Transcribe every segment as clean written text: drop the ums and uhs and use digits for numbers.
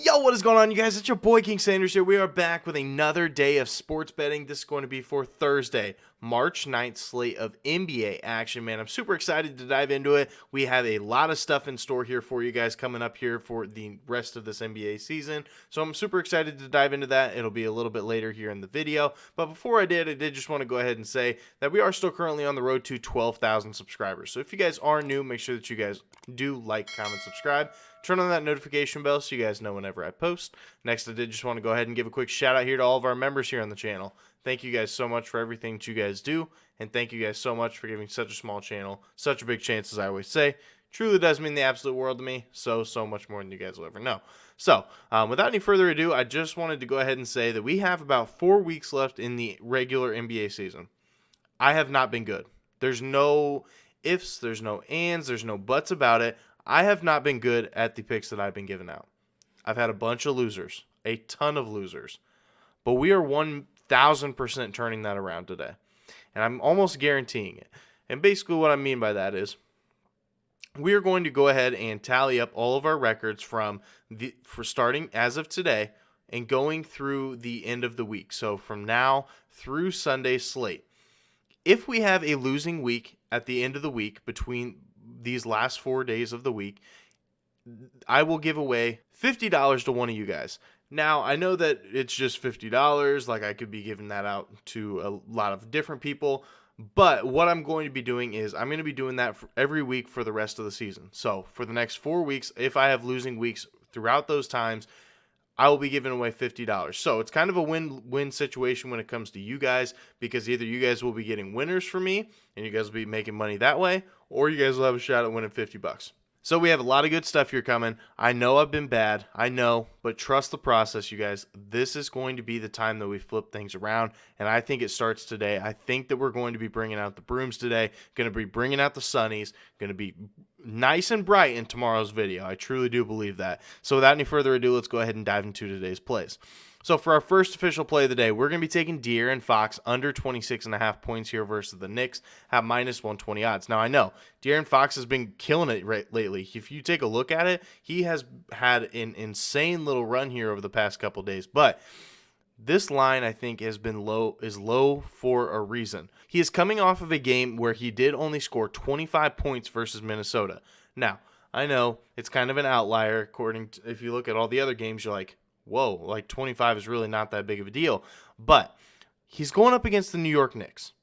Yo, what is going on, you guys? It's your boy King Sanders here. We are back with another day of sports betting. This is going to be for Thursday, March 9th slate of NBA action, man. I'm super excited to dive into it. We have a lot of stuff in store here for you guys coming up here for the rest of this NBA season. So I'm super excited to dive into that. It'll be a little bit later here in the video. But before I did just want to go ahead and say that we are still currently on the road to 12,000 subscribers. So if you guys are new, make sure that you guys do like, comment, subscribe. Turn on that notification bell so you guys know whenever I post. Next, I did just want to go ahead and give a quick shout out here to all of our members here on the channel. Thank you guys so much for everything that you guys do, and thank you guys so much for giving such a small channel such a big chance, as I always say. Truly does mean the absolute world to me, so much more than you guys will ever know. So, without any further ado, I just wanted to go ahead and say that we have about 4 weeks left in the regular NBA season. I have not been good. There's no ifs, there's no ands, there's no buts about it. I have not been good at the picks that I've been giving out. I've had a bunch of losers, a ton of losers. But we are 1,000% turning that around today. And I'm almost guaranteeing it. And basically what I mean by that is we are going to go ahead and tally up all of our records for starting as of today and going through the end of the week. So from now through Sunday's slate. If we have a losing week at the end of the week between these last 4 days of the week, I will give away $50 to one of you guys. Now, I know that it's just $50, like I could be giving that out to a lot of different people, but what I'm going to be doing is I'm going to be doing that for every week for the rest of the season. So for the next 4 weeks, if I have losing weeks throughout those times, I will be giving away $50. So it's kind of a win-win situation when it comes to you guys, because either you guys will be getting winners from me and you guys will be making money that way, or you guys will have a shot at winning $50. So we have a lot of good stuff here coming. I know I've been bad. I know, but trust the process, you guys. This is going to be the time that we flip things around, and I think it starts today. I think that we're going to be bringing out the brooms today, going to be bringing out the sunnies, going to be nice and bright in tomorrow's video. I truly do believe that. So without any further ado, let's go ahead and dive into today's plays. So for our first official play of the day, we're going to be taking De'Aaron Fox under 26.5 points here versus the Knicks at minus 120 odds. Now, I know De'Aaron Fox has been killing it lately. If you take a look at it, he has had an insane little run here over the past couple days. But this line, I think, is low for a reason. He is coming off of a game where he did only score 25 points versus Minnesota. Now, I know it's kind of an outlier. If you look at all the other games, you're like, whoa, like 25 is really not that big of a deal. But he's going up against the New York Knicks.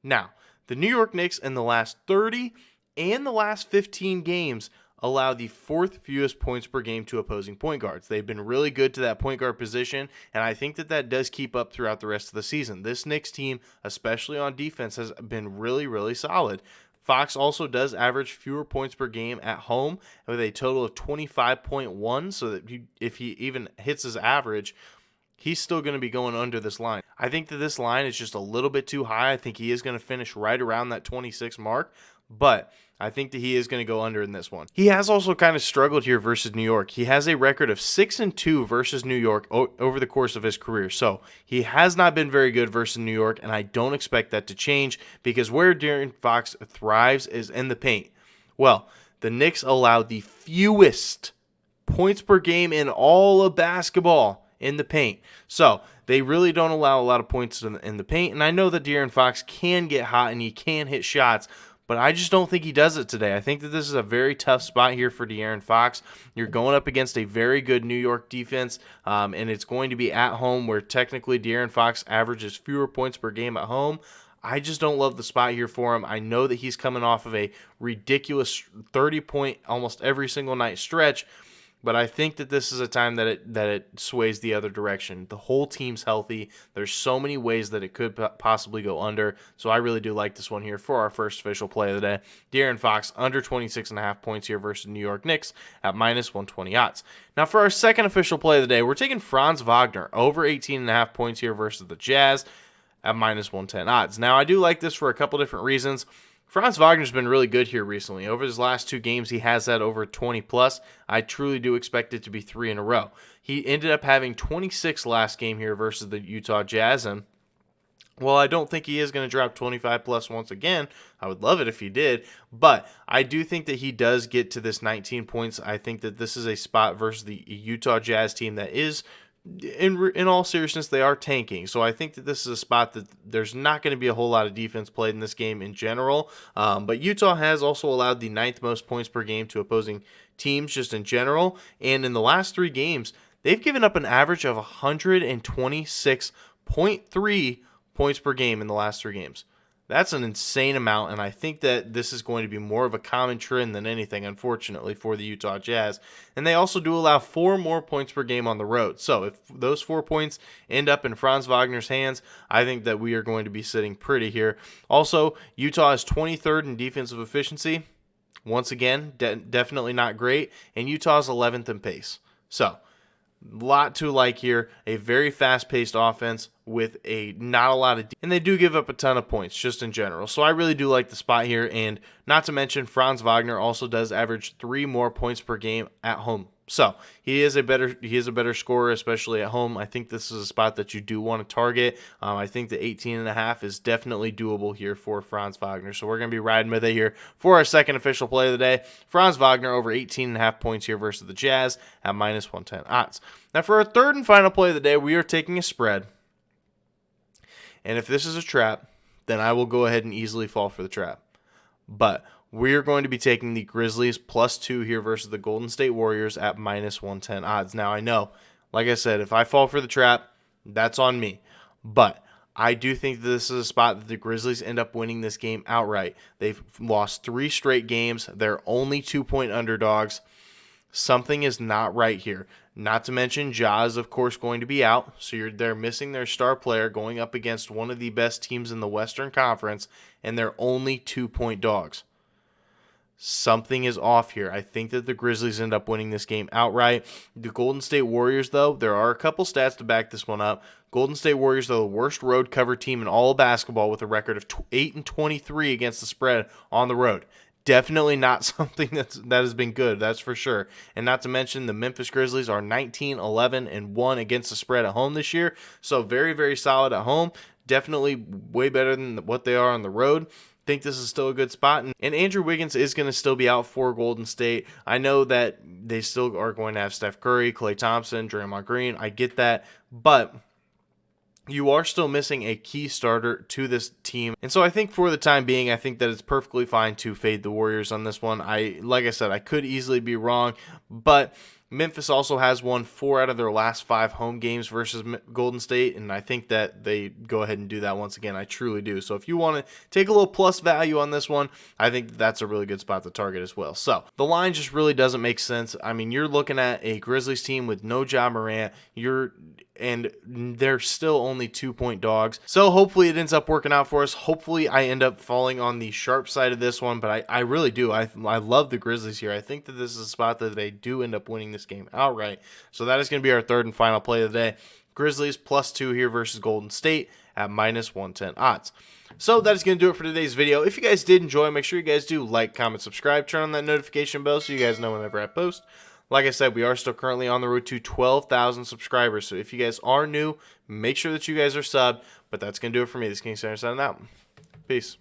Now, the New York Knicks in the last 30 and the last 15 games allow the fourth fewest points per game to opposing point guards. They've been really good to that point guard position, and I think that does keep up throughout the rest of the season. This Knicks team, especially on defense, has been really, really solid. Fox also does average fewer points per game at home with a total of 25.1, so that if he even hits his average, he's still going to be going under this line. I think that this line is just a little bit too high. I think he is going to finish right around that 26 mark, but I think that he is going to go under in this one. He has also kind of struggled here versus New York. He has a record of 6-2 versus New York over the course of his career. So he has not been very good versus New York, and I don't expect that to change because where De'Aaron Fox thrives is in the paint. Well, the Knicks allow the fewest points per game in all of basketball in the paint. So they really don't allow a lot of points in the paint, and I know that De'Aaron Fox can get hot and he can hit shots, but I just don't think he does it today. I think that this is a very tough spot here for De'Aaron Fox. You're going up against a very good New York defense, and it's going to be at home where technically De'Aaron Fox averages fewer points per game at home. I just don't love the spot here for him. I know that he's coming off of a ridiculous 30-point almost every single night stretch, but I think that this is a time that it sways the other direction. The whole team's healthy. There's so many ways that it could possibly go under. So I really do like this one here for our first official play of the day. De'Aaron Fox under 26.5 points here versus New York Knicks at minus 120 odds. Now for our second official play of the day, we're taking Franz Wagner over 18.5 points here versus the Jazz at minus 110 odds. Now I do like this for a couple different reasons. Franz Wagner's been really good here recently. Over his last 2 games, he has had over 20 plus. I truly do expect it to be 3 in a row. He ended up having 26 last game here versus the Utah Jazz, and Well, I don't think he is going to drop 25 plus once again. I would love it if he did, but I do think that he does get to this 19 points. I think that this is a spot versus the Utah Jazz team that is, in all seriousness, they are tanking. So I think that this is a spot that there's not going to be a whole lot of defense played in this game in general. But Utah has also allowed the ninth most points per game to opposing teams just in general. And in the last 3 games, they've given up an average of 126.3 points per game in the last 3 games. That's an insane amount, and I think that this is going to be more of a common trend than anything, unfortunately, for the Utah Jazz. And they also do allow 4 more points per game on the road. So if those 4 points end up in Franz Wagner's hands, I think that we are going to be sitting pretty here. Also, Utah is 23rd in defensive efficiency. Once again, definitely not great. And Utah is 11th in pace. So lot to like here. A very fast-paced offense with a not a lot of and they do give up a ton of points just in general. So I really do like the spot here, and not to mention Franz Wagner also does average 3 more points per game at home. So he is a better scorer, especially at home. I think this is a spot that you do want to target. I think the 18.5 is definitely doable here for Franz Wagner. So we're going to be riding with it here for our second official play of the day. Franz Wagner over 18.5 points here versus the Jazz at -110 odds. Now for our third and final play of the day, we are taking a spread. And if this is a trap, then I will go ahead and easily fall for the trap. But we're going to be taking the Grizzlies +2 here versus the Golden State Warriors at -110 odds. Now, I know, like I said, if I fall for the trap, that's on me. But I do think that this is a spot that the Grizzlies end up winning this game outright. They've lost 3 straight games. They're only 2-point underdogs. Something is not right here. Not to mention, Ja is, of course, going to be out. So they're missing their star player going up against one of the best teams in the Western Conference, and they're only 2-point dogs. Something is off here. I think that the Grizzlies end up winning this game outright. The Golden State Warriors, though, there are a couple stats to back this one up. Golden State Warriors are the worst road cover team in all of basketball with a record of 8-23 against the spread on the road. Definitely not something that has been good, that's for sure. And not to mention, the Memphis Grizzlies are 19-11-1 against the spread at home this year. So very, very solid at home. Definitely way better than what they are on the road. Think this is still a good spot. And Andrew Wiggins is going to still be out for Golden State. I know that they still are going to have Steph Curry, Klay Thompson, Draymond Green. I get that. But you are still missing a key starter to this team. And so I think for the time being, I think that it's perfectly fine to fade the Warriors on this one. Like I said, I could easily be wrong, but Memphis also has won 4 out of their last 5 home games versus Golden State, and I think that they go ahead and do that once again. I truly do. So if you want to take a little plus value on this one, I think that's a really good spot to target as well. So the line just really doesn't make sense. I mean, you're looking at a Grizzlies team with no Ja Morant. And they're still only 2-point dogs. So hopefully it ends up working out for us. Hopefully I end up falling on the sharp side of this one, but I really do. I love the Grizzlies here. I think that this is a spot that they do end up winning this game outright. So that is going to be our third and final play of the day. Grizzlies +2 here versus Golden State at -110 odds. So that is going to do it for today's video. If you guys did enjoy, make sure you guys do like, comment, subscribe, turn on that notification bell so you guys know whenever I post. Like I said, we are still currently on the road to 12,000 subscribers. So if you guys are new, make sure that you guys are subbed. But that's going to do it for me. This is King Center signing out. Peace.